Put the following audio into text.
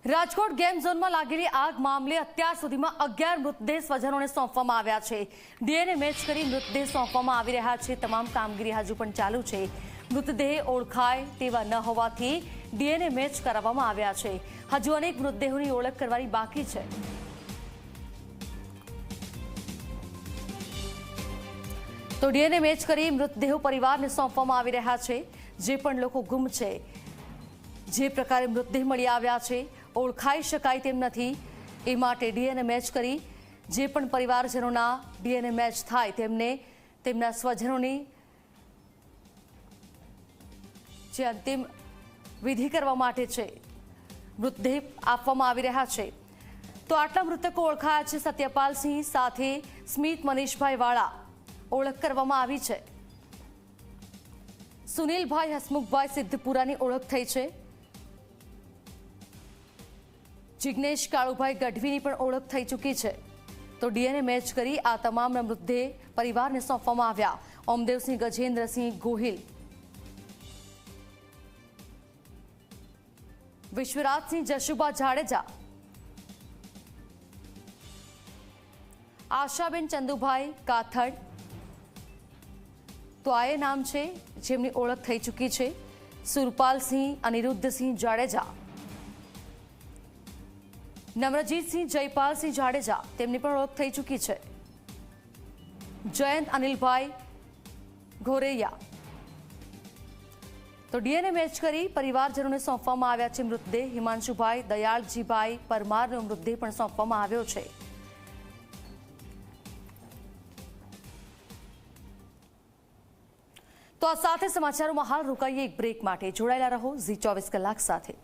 Rajkot game ઝોનમાં લાગેલી આગ મામલે અત્યાર સુધીમાં 11 મૃતદેહ સ્વજનોને સોંપવામાં આવ્યા છે। ડીએનએ મેચ કરી મૃતદેહ સોંપવામાં આવી રહ્યા છે। તમામ કામગીરી હજુ પણ ચાલુ છે। મૃતદેહ ઓળખાય તેવા ન હોવાથી ડીએનએ મેચ કરાવવામાં આવ્યા છે। હજુ અનેક મૃતદેહોની ઓળખ કરવાની બાકી છે। તો ડીએનએ મેચ કરી મૃતદેહો પરિવારને સોંપવામાં આવી રહ્યા છે। જે પણ લોકો ગુમ છે, જે પ્રકારે મૃતદેહ મળી આવ્યા છે, ઓળખાઈ શકાય તેમ નથી, એ માટે ડીએનએ મેચ કરી જે પણ પરિવારજનોના ડીએનએ મેચ થાય તેમને તેમના સ્વજનોની જે અંતિમ વિધિ કરવા માટે છે મૃતદેહ આપવામાં આવી રહ્યા છે। તો આટલા મૃતકો ઓળખાયા છે। સત્યપાલસિંહ સાથે સ્મિત મનીષભાઈ વાળા ઓળખ કરવામાં આવી છે। સુનિલભાઈ હસમુખભાઈ સિદ્ધપુરાની ઓળખ થઈ છે। જિગ્નેશ કાળુભાઈ ગઢવીની પણ ઓળખ થઈ ચૂકી છે। તો ડીએનએ મેચ કરી આ તમામના મૃતદેહ પરિવારને સોંપવામાં આવ્યા। ઓમદેવસિંહ ગજેન્દ્રસિંહ ગોહિલ, વિશ્વરાજસિંહ જશુબા જાડેજા, આશાબેન ચંદુભાઈ કાથડ, તો આ એ નામ છે જેમની ઓળખ થઈ ચૂકી છે। સુરપાલસિંહ અનિરુદ્ધસિંહ જાડેજા, નમ્રજીતસિંહ જયપાલસિંહ જાડેજા, તેમની પણ ઓળખ થઈ ચૂકી છે। જયંત અનિલભાઈ ઘોરૈયા, તો ડીએનએ મેચ કરી પરિવારજનોને સોંપવામાં આવ્યા છે મૃતદેહ। હિમાંશુભાઈ દયાળજીભાઈ પરમારનો મૃતદેહ પણ સોંપવામાં આવ્યો છે। તો આ સાથે સમાચારોમાં હાલ રોકાઈએ એક બ્રેક માટે। જોડાયેલા રહો ઝી 24 કલાક સાથે।